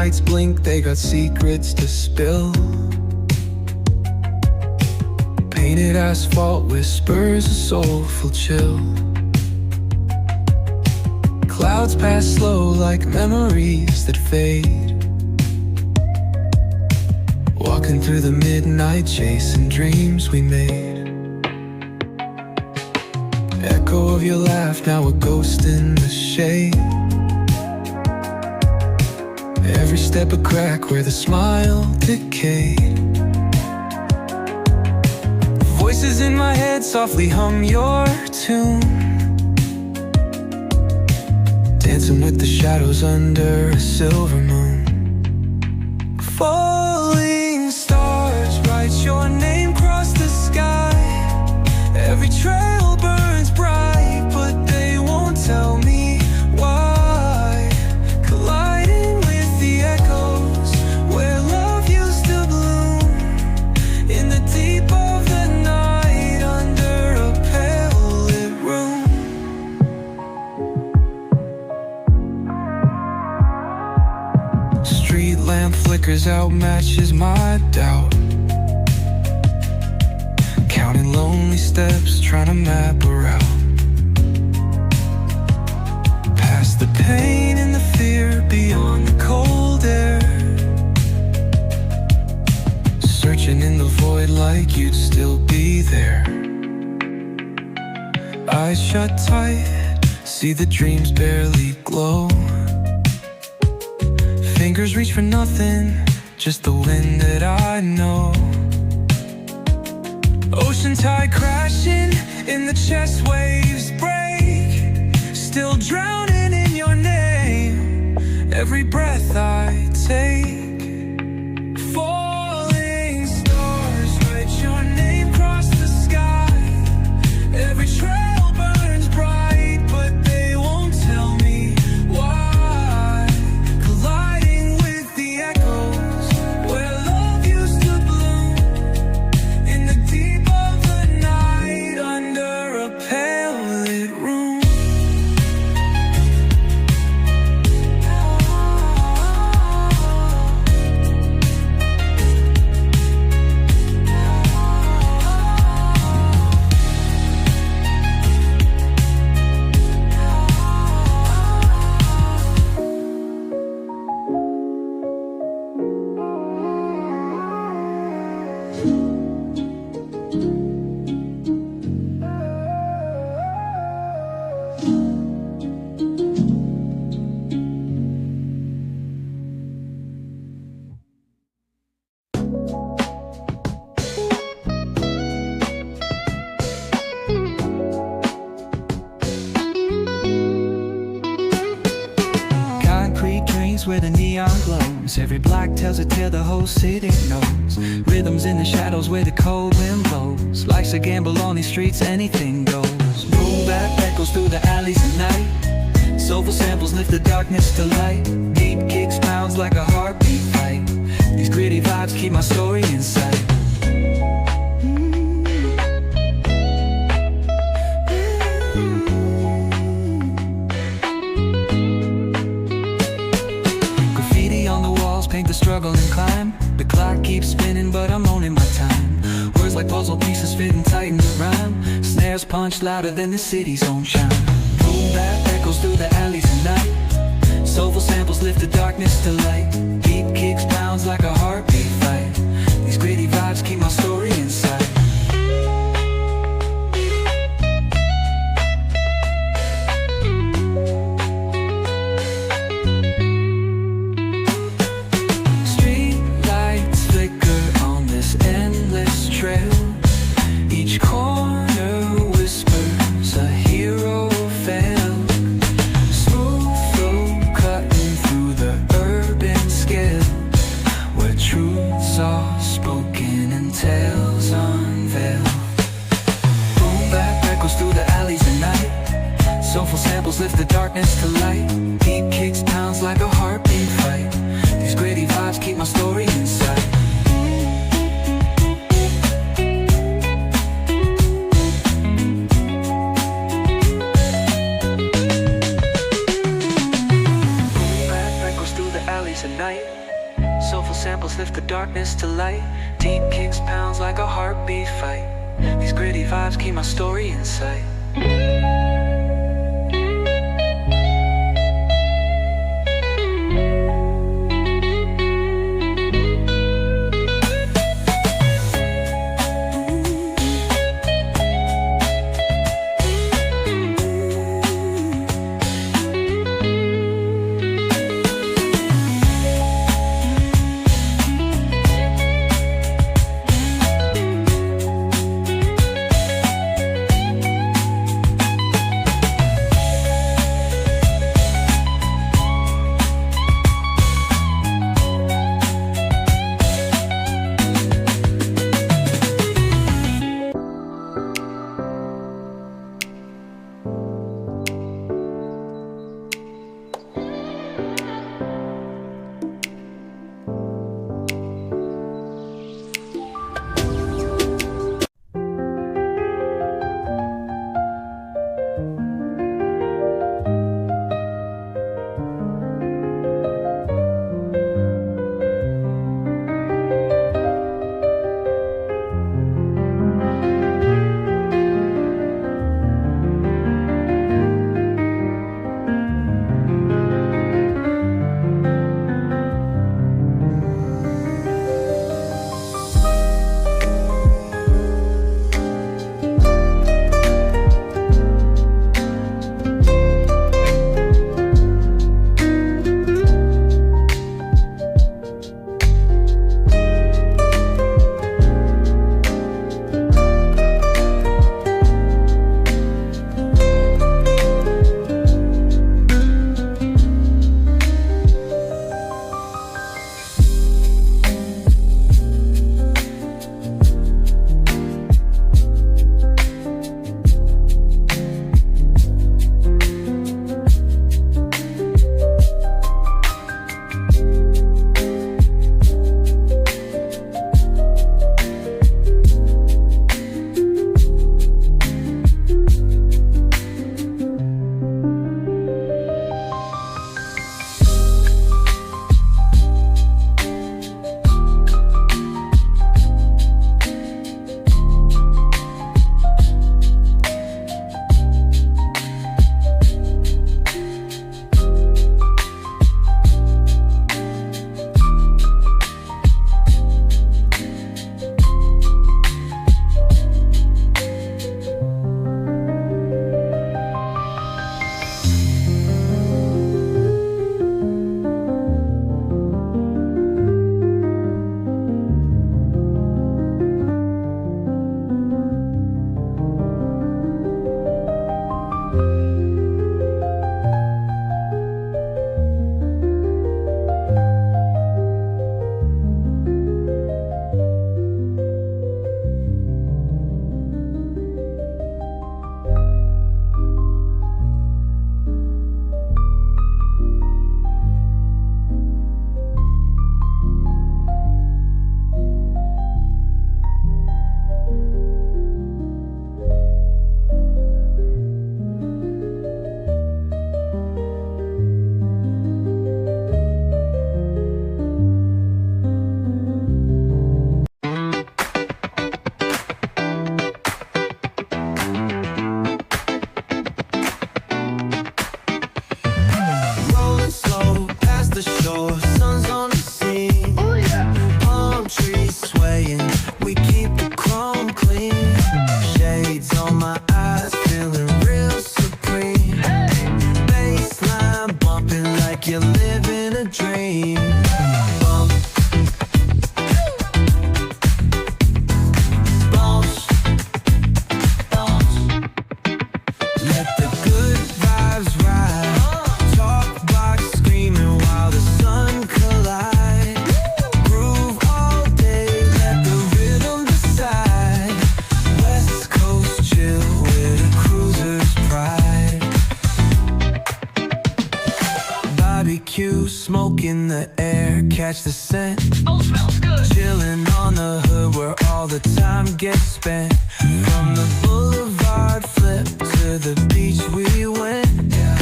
lights blink, they got secrets to spill. Painted asphalt whispers a soulful chill. Clouds pass slow like memories that fade. Walking through the midnight, chasing dreams we made. Echo of your laugh, now a ghost in the shade. Every step a crack where the smile decayed. Voices in my head softly hum your tune, dancing with the shadows under a silver moon. Falling stars write your name across the sky. Every trail burns bright, but they won't tell me why. Colliding with the echoes where love used to bloom, in the deep of the night under a pale lit room. Street lamp flickers out, matches my doubt. Counting lonely steps, trying to map a route. Past the pain and the fear, beyond the cold air. Searching in the void like you'd still be there. Eyes shut tight, see the dreams barely glow. Fingers reach for nothing, just the wind that I know. Ocean tide crashing, in the chest waves break. Still drowning in your name, every breath I take. Falling stars write your name across the sky. Every trail burns bright, but they won't tell me why. Colliding with the echoes where love used to bloom, in the deep of the night under a pale lit room. Where the neon glows, every block tells a tale the whole city knows. Rhythms in the shadows where the cold wind blows. Life's a gamble on these streets, anything goes. Boom bap echoes through the alleys at night. Soulful samples lift the darkness to light. Deep kicks pounds like a heartbeat fight. These gritty vibes keep my story in sight. Paint the struggle and climb. The clock keeps spinning, but I'm owning my time. Words like puzzle pieces fitting tight in the rhyme. Snares punch louder than the city's own chime. Boom bap echoes through the alleys at night. Soulful samples lift the darkness to light. Deep kicks pounds like a heartbeat fight. These gritty vibes keep my story inside. Each corner whispers a hero fell. Smooth flow cutting through the urban scale, where truths are spoken and tales unveiled. Boom bap echoes through the alleys at night. Soulful samples lift the darkness to light. Deep kicks pounds like a heartbeat fight. These gritty vibes keep my story inside. At night, shift the darkness to light. Deep kicks pounds like a heartbeat fight. These gritty vibes keep my story in sight. catch the scent. Oh, smells good. Chilling on the hood where all the time gets spent. From the boulevard flip to the beach we went. Yeah.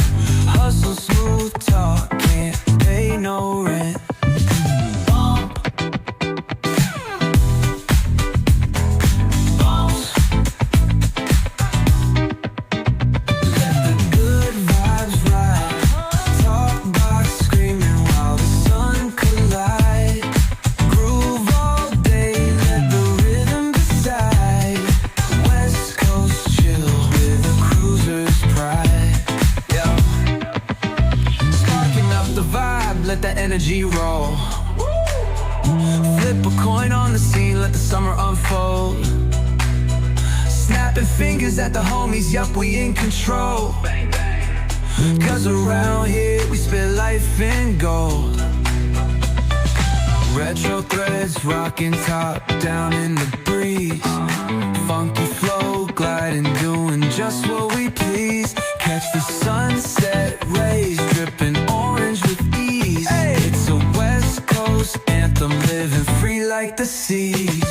Hustle, smooth talk, can't pay no rent. Bump, energy roll. Flip a coin on the scene, let the summer unfold. Snapping fingers at the homies, yup, we in control. Cause around here we spit life in gold. Retro threads rocking top down in the breeze. Funky flow gliding, doing just what we please. Catch the sunset rays dripping orange with ease. It's a West Coast anthem, living free like the seas.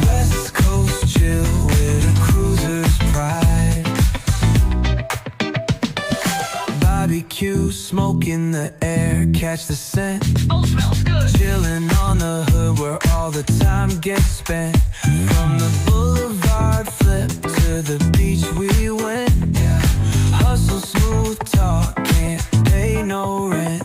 West Coast chill with a cruiser's pride. you, smoke in the air, catch the scent. Oh, smells good. Chillin' on the hood where all the time gets spent. From the boulevard flip to the beach we went. Hustle, smooth talk, can't pay no rent.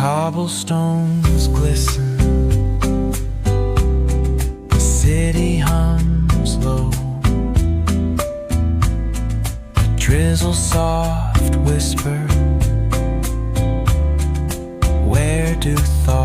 Cobblestones glisten, the city hums low, a drizzle soft whisper, where do thoughts